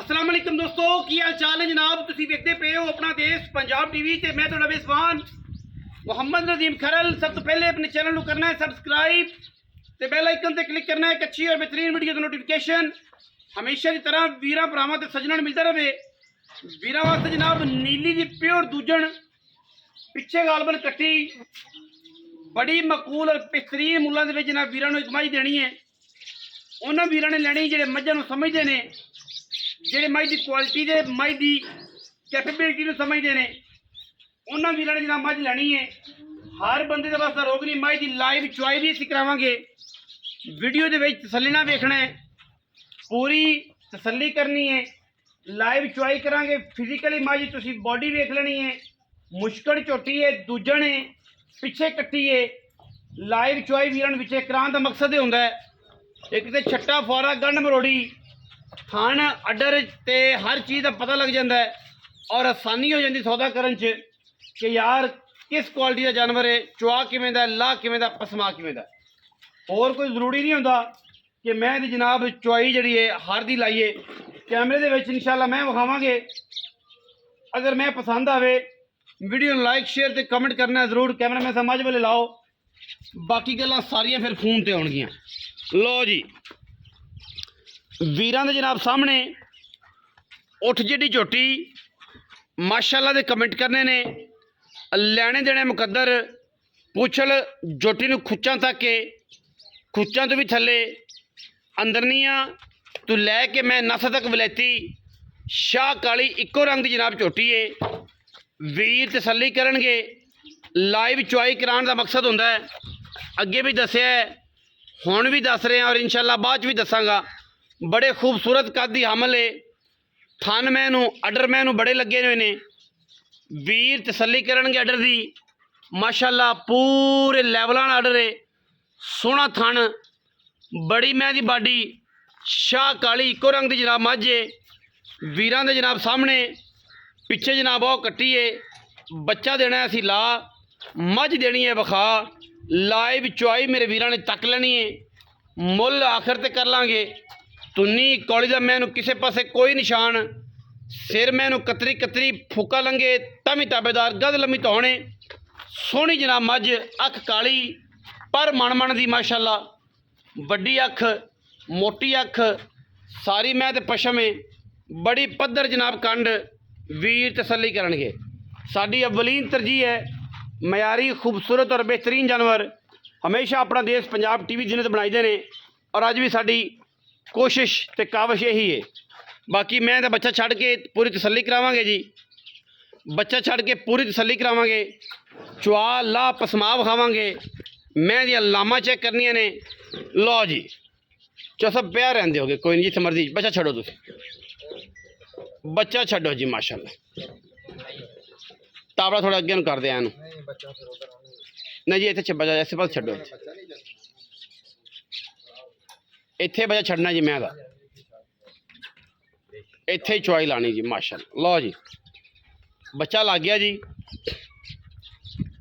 अस्सलाम वालेकुम दोस्तों, की हाल चाल है जनाब। तुसी देखते पे हो अपना देश पंजाब टीवी ते मैं तुहाडा मेज़बान मोहम्मद नदीम खरल। सब तो पहले अपने चैनल को करना है सब्सक्राइब ते बेल आइकन ते क्लिक करना है एक अच्छी और बेहतरीन वीडियो की नोटिफिकेशन हमेशा की तरह वीरां भरावां ते सज्जणां मिलता रहे। वीरां वास्ते जनाब नीली दी प्योर दूजन पिछे गालबन कट्टी बड़ी मकबूल और बेहतरीन मुल्लां दे विच जनाब वीरां नूं एक मझ देनी है। उन्होंने वीरां ने लैनी जेडे मझां नूं समझदे ने, जेडे मझ की क्वालिटी दे मझ की कैपेबिलिटी नूं समझदे ने, उन्होंने वीरां ने जनाब मझ लैनी है। हर बंदे दे वास्ते रोक नहीं। मझ की लाइव चुआई भी असीं करावांगे। वीडियो दे विच तसल्ली नाल वेखना है, पूरी तसल्ली करनी है। लाइव चुआई करांगे। फिजिकली मझ तुसीं बॉडी वेख लेनी है। मुश्कल झोटी है, दूजन है, पिछे कट्टी है। लाइव चुआई वीरां विच कराउण दा मकसद ये हुंदा है एक तो छट्टा फुआरा गंढ मरोड़ी थान अडर ते हर चीज़ का पता लग जाता है और आसानी हो जाती सौदा करन च कि यार किस क्वालिटी का जानवर है, चुआ किवें दा, ला किवें दा, पसमा किवें दा। और कोई जरूरी नहीं होंदा कि मैं दी जनाब चुआई जिहड़ी है हर दी लाइए। कैमरे दे विच इंशाअल्लाह मैं विखावांगे। अगर मैं पसंद आवे वीडियो लाइक शेयर ते कमेंट करना जरूर। कैमरा मैं समझ वाले लाओ, बाकी गल्लां सारियां फिर फोन ते होणगियां। लो जी, वीरां दे जनाब सामने उठ जिहड़ी झोटी माशाअल्लाह दे कमेंट करने ने। लैने देने मुकद्दर पुछल झोटी नूं खुच्चां तक के, खुच्चां तो भी थल्ले अंदरनियां तो लैके मैं नस तक वलैती शाह काली इक्को रंग की जनाब झोटी है। वीर तसल्ली करनगे। लाइव चुआई कराने का मकसद होंदा है, अगे भी दस्सिया है, हुण भी दस रहे हैं और इंशाअल्लाह बाद भी दसांगा। बड़े खूबसूरत कद दी हमल है। थन मैनू अडर मैनू बड़े लगे हुए ने। वीर तसल्ली करनगे अडर दी। माशाअल्लाह पूरे लैवलां नाल अडर है, सोहना थन, बड़ी मैं दी बाडी, शाह काली इक्को रंग दी जनाब मझ है। वीरां दे जनाब सामने पिछे जनाब वो कट्टी है। बच्चा देना है असी ला, मझ देनी है विखा। लाइव चुआई मेरे वीरां ने तक लेनी है। मुल आखिर ते कर लांगे। तुन्नी कौली दा मैनू किसे पासे कोई निशान, सिर मैनू कतरी कतरी फूका लंघे तमी ताबेदार गद लम्मी धौने। सोहनी जनाब मझ, अख काली पर मन मन दी माशाअल्लाह, वड्डी अख, मोटी अख, सारी मैं ते पशम है, बड़ी पद्धर जनाब कंड। वीर तसल्ली करनगे। साडी अवलीन तरजीह है मयारी खूबसूरत और बेहतरीन जानवर हमेशा अपना देश पंजाब टीवी जिन्नत बनाई देने और अज भी साडी कोशिश ते काविश यही है। बाकी मैं तो बच्चा छड़ के पूरी तसल्ली करावांगे जी, बच्चा छड़ के पूरी तसल्ली करावांगे। चुआ ला पसमा विखावांगे। मैं दियां लामा चेक करनियां ने। लो जी, चो सब प्यार रहंदे होगे, कोई नहीं जिथे मर्जी। बच्चा छड़ो तुसीं, बच्चा छड्डो जी माशाअल्लाह। ताबड़ा थोड़ा अगे कर दे एनू। नहीं जी इतने बच्चा इस पास छड्डो, इत्थे बच्चा छड़ना जी। मैं इत्थे ही चुआई लानी जी माशाअल्लाह। लो जी, बच्चा लग गया जी।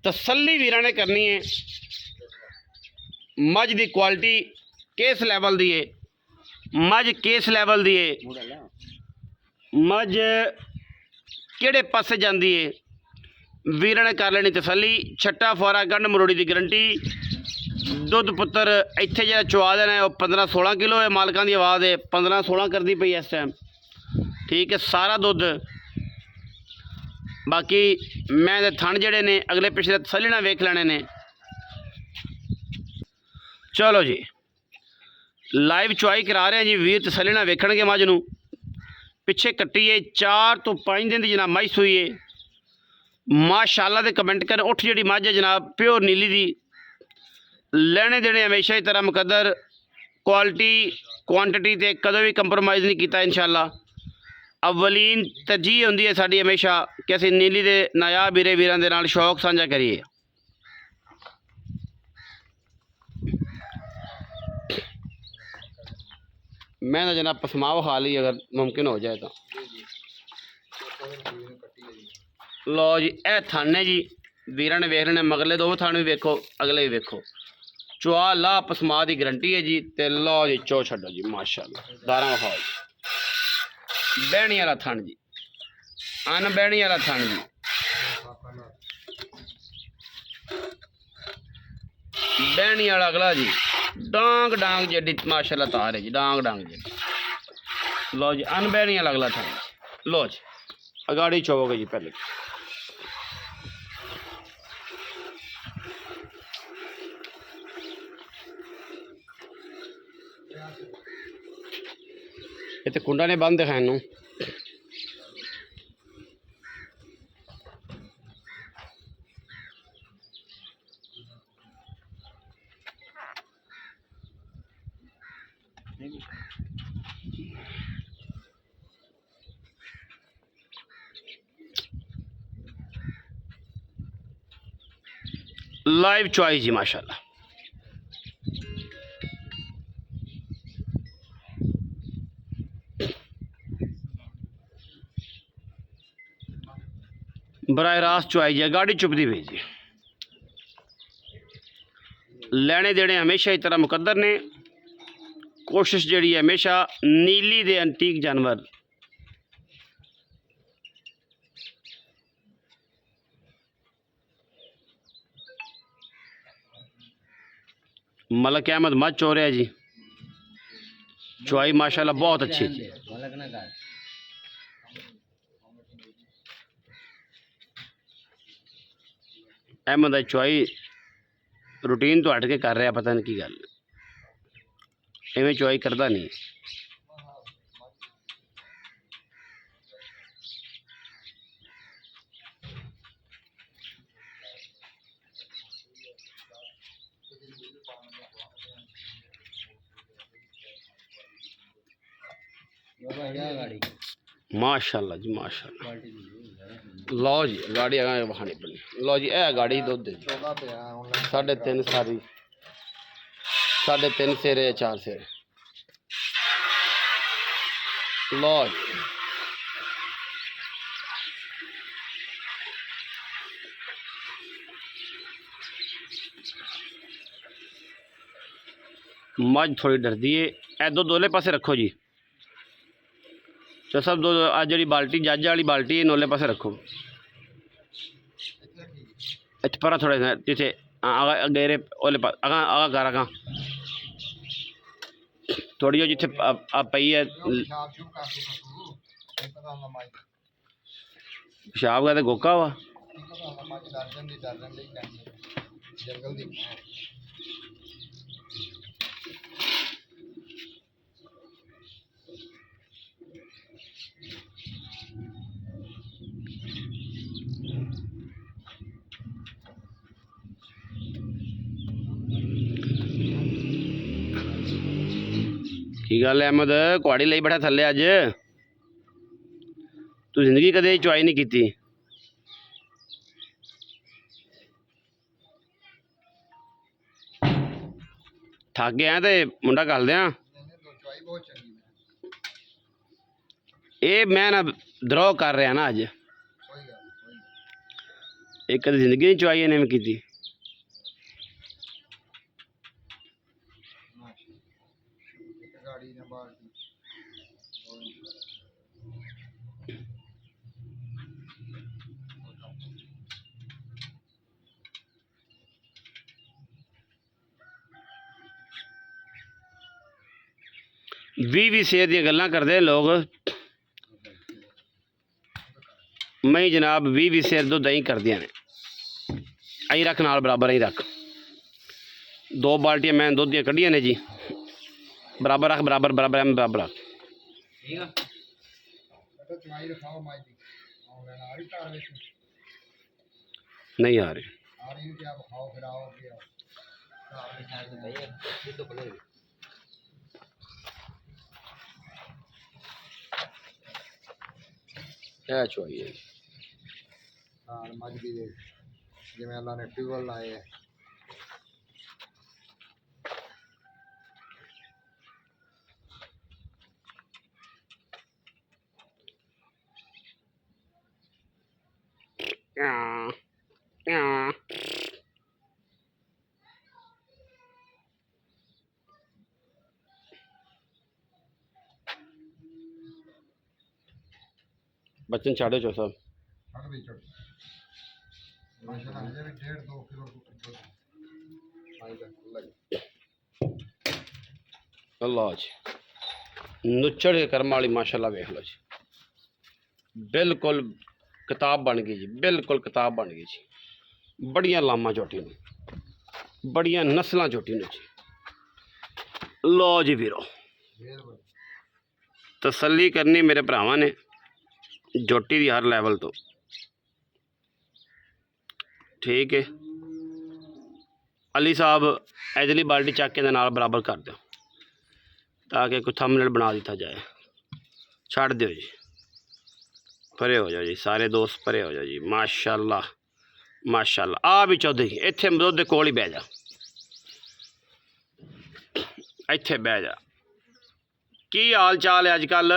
तसल्ली वीरां ने करनी है। मझ की क्वालिटी किस लैवल दी है, मझ किस लैवल दी है, मझ किहड़े पासे जाती है, वीरां ने कर लेनी तसल्ली। छट्टा फुआरा गंढ मरोड़ी की गरंटी। दुध पुत्र इत्थे जो चुआ देना है वह 15-16 किलो है। मालकां की आवाज़ है 15-16 करती पई इस टाइम। ठीक है, सारा दुध। बाकी मैं दे थन जड़े ने अगले पिछले तसल्ली नाल वेख लेने ने। चलो जी, लाइव चुआई करा रहे हैं जी। वीर तसल्ली नाल वेखणगे मझ नूं। पिछे कट्टी है 4 तो 5 दिन की जनाब मझ सूई है। माशाअल्लाह दे कमेंट कर। उठ जिहड़ी मझ है जनाब प्योर नीली दी। लेने देने हमेशा ही तरह मुकद्दर। क्वालिटी क्वांटिटी ते कदों भी कंप्रोमाइज़ नहीं किया इंशाअल्लाह। अवलीन तरजीह होंदी है साडी हमेशा कि असीं नीली दे नायाब वीरे वीरां दे नाल शौक साझा करिए। मैं तो जनाब पसमा विखा ली अगर मुमकिन हो जाए तो। लो जी, ए थन ने जी वीरां ने वेख लेने। मगरले दो थन भी वेखो, अगले भी वेखो। चुआ ला पसमा की गारंटी है जी। ते लो जी, चो छड्डो जी माशाअल्लाह। दारां विखाओ जी। बहनी वाला थन जी, अन बहनी वाला थन जी, बहनी वाला अगला जी, डांग डांग जड्डी माशाल्लाह तार है जी, डांग डांग जी। लो जी अन बहनी वाला अगला थन, लो जी अगाड़ी चोगे जी पहले। ये तो कुंडा ने बंद दिखाए नू। लाइव चॉइस जी माशाल्लाह। बराह रास्त चॉइस है, गाड़ी चुपदी पई जी। लेने देने हमेशा इस तरह मुकद्दर ने, कोशिश जड़ी है हमेशा नीली दे एंटीक जानवर मलक अहमद मच हो रहा है जी। चुआई माशाल्लाह बहुत अच्छी जी। अहमद चुआई रूटीन तो हट के कर रहा, पता नहीं की गल, इवें चुआई करता नहीं। माशाल्लाह जी माशाल्लाह। लो जी गाड़ी अगर बखानी पड़ी। लो जी ए गाड़ी दुध 3.5 सारी 3.5 सेरे 4 सेरे। लो जी मझ थोड़ी डरदी है। ए दो दोले पासे रखो जी, तो सब दो आ जी बाल्टी जज वाली बाल्टी है नोले पासे रखो। इतने पर थोड़े जिथे गेरे ओले पास अगा अगा कर अगा थोड़ी जिथे पई है पेशाब का तो गोका हुआ। की गल है अहमद, कुआड़ी लाई बैठा थले अज, तू जिंदगी कदे चुआई नहीं की? थक गया तो मुंडा घल दें। ये मैं ना द्रोह कर रहा ना अज, एक कदे जिंदगी नहीं चुआई इन्हें की। भी सेहत दी गल्लां करते लोग। मैं जनाब भी सेर दुध अं कर दिया ने, अं रख नाल बराबर अं रख। 2 बाल्टियां मैं दुध दियां कड्ढियां ने जी, बराबर रख बराबर बराबर एम बराबर रख। नहीं आ रहे क्या चाहिए जिमें अल्लाह ने ट्यूबवेल लाए है। बच्चन छाड़ो चो साहब अल्लाह जी नुचड़ के कर्म वाली माशाल्लाह वेख लो जी बिल्कुल किताब बन गई जी बिल्कुल किताब बन गई जी बड़िया लामा झोटी ने बड़िया नस्ल झोटी ने जी लो जी वीरो तसल्ली करनी मेरे भरावां ने झोटी दी हर लैवल तो ठीक है अली साहब इधरली बाल्टी चक के नाल बराबर कर दो ताकि कोई थंबनेल बना दिता जाए छड़ दो जी परे हो जाओ जी सारे दोस्त परे हो जाओ जी माशाल्लाह माशाल्लाह आ भी चौधरी इत्थे दुध दे कोल ही बह जा इत्थे बह जा की हाल चाल है अजकल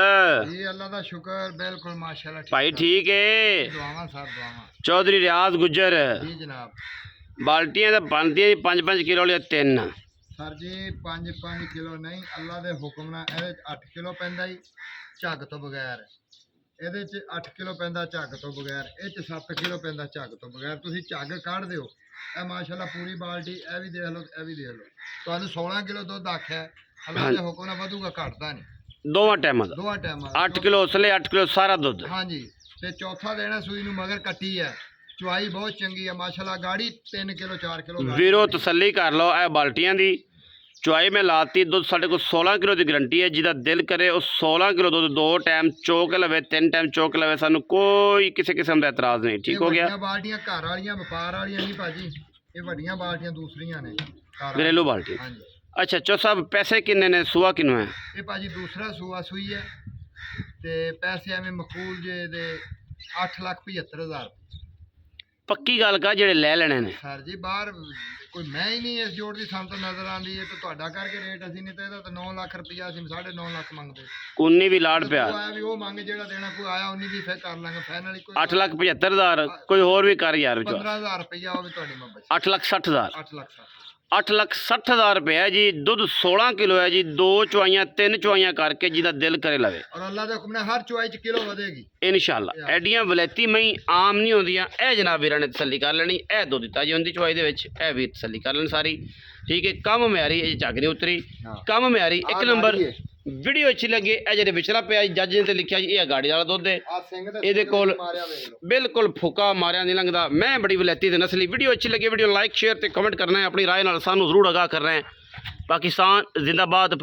जी अल्लाह दा शुक्र बिल्कुल माशाल्लाह भाई ठीक है दुआवां सर दुआवां चौधरी रियाज गुज्जर जी जनाब बाल्टियां तो बनती 5-5 किलो लिया 3 सर जी 5-5 किलो नहीं अल्लाह दे हुक्म नाल ਇਹਦੇ 8 किलो ਪੈਂਦਾ ਹੀ ਝੱਗ ਤੋਂ ਬਗੈਰ ਇਹਦੇ ਚ 8 किलो ਪੈਂਦਾ ਝੱਗ ਤੋਂ ਬਗੈਰ ਇਹ ਚ 7 किलो ਪੈਂਦਾ ਝੱਗ ਤੋਂ ਬਗੈਰ ਤੁਸੀਂ ਝੱਗ ਕੱਢ ਦਿਓ ਇਹ ਮਾਸ਼ਾਅੱਲਾ ਪੂਰੀ ਬਾਲਟੀ ਇਹ ਵੀ ਦੇਖ ਲਓ ਇਹ ਵੀ ਦੇਖ ਲਓ ਤੁਹਾਨੂੰ 16 किलो ਦੁੱਧ ਆਖਿਆ अल्लाह के हुक्म नाल ਵਧੂਗਾ ਘਟਦਾ ਨਹੀਂ दोवां टाइम दा ਦੋਵਾਂ ਟਾਈਮਾਂ 8 किलो उसले 8 किलो सारा दुध ਹਾਂਜੀ ਤੇ ਚੌਥਾ ਦੇਣਾ ਸੂਈ ਨੂੰ ਮਗਰ ਕੱਟੀ ਹੈ ਚੁਆਈ ਬਹੁਤ ਚੰਗੀ ਹੈ ਮਾਸ਼ਾਅੱਲਾ ਗਾੜੀ 3 किलो 4 किलो वीरो तसल्ली कर लो ए बाल्टियां दी चुआई में लाती दुध साढ़े को 16 किलो की गारंटी है जिदा दिल करे वो 16 किलो दुध 2 टाइम चौक लवे 3 टाइम चौक लवे सानू कोई किसी किस्म का एतराज नहीं ठीक हो गया ਬਾਲਟੀਆਂ ਘਰ ਵਾਲੀਆਂ ਵਪਾਰ ਵਾਲੀਆਂ ਨਹੀਂ ਭਾਜੀ ਇਹ ਵੱਡੀਆਂ ਬਾਲਟੀਆਂ ਦੂਸਰੀਆਂ ਨੇ घरेलू बाल्टी ਹਾਂਜੀ अच्छा चो साहब पैसे किन्ने ने सुआ किन्नू है ਇਹ ਭਾਜੀ ਦੂਸਰਾ ਸੂਆ ਸੂਈ ਹੈ ਤੇ ਪੈਸੇ ਐਵੇਂ ਮਕਬੂਲ ਜੇ ਦੇ 8,75,000 पक्की गल का जेड़े ले लेने ने ਸਰ ਜੀ ਬਾਹਰ ਕੋਈ ਮੈਂ ਹੀ ਨਹੀਂ ਇਸ ਜੋੜ ਦੀ ਸਾਨੂੰ ਤਾਂ ਨਜ਼ਰ ਆਉਂਦੀ ਹੈ ਤੇ ਤੁਹਾਡਾ ਕਰਕੇ ਰੇਟ ਅਸੀਂ ਨਹੀਂ ਤੇ ਇਹਦਾ ਤਾਂ 9 ਲੱਖ ਰੁਪਈਆ ਅਸੀਂ 9.5 ਲੱਖ ਮੰਗਦੇ उन्नी भी लाड़ पिया ਕੋਈ ਆਇਆ ਵੀ ਉਹ ਮੰਗ ਜਿਹੜਾ ਦੇਣਾ ਕੋਈ ਆਇਆ ਉਨੀ ਵੀ ਫੇਰ ਕਰ ਲਾਂਗੇ ਫਾਈਨਲ ਕੋਈ 8,75,000 कोई होर भी कर यार 15,000 ਰੁਪਈਆ ਉਹ ਵੀ ਤੁਹਾਡੀ ਮੱਬਚ 8,60,000 8 ਲੱਖ 60 8,60,000 रुपया जी दुध 16 किलो है जी 2 चुआइयां 3 चुआइयां करके जिदा दिल करे लवे और अल्लाह दे हुक्म ने हर चुआई च किलो ਵਧੇਗੀ इंशाल्लाह एडियां वलैती मई आम नहीं होंदियां ए जनाब वीरां ने तसल्ली कर लेनी ए दुध ताजी होंदी चुआई दे विच ए भी तसल्ली कर लेनी सारी ठीक है कम म्यारी ए झग नहीं उतरी कम म्यारी एक नंबर वीडियो अच्छी लगे ए जेडे विचला पिया जज ने ते लिखिया जी ये गाड़ी वाला दुध है ਆ ਸਿੰਘ ਦੇ ਇਹਦੇ ਕੋਲ ਮਾਰਿਆ ਵੇਖ ਲਓ बिल्कुल फुका मारिया नहीं लंघदा मैं बड़ी वलैती ते नस्ली वीडियो अच्छी लगी वीडियो लाइक शेयर ते कमेंट करना है अपनी राय नाल सानू जरूर आगाह करना है पाकिस्तान जिंदाबाद।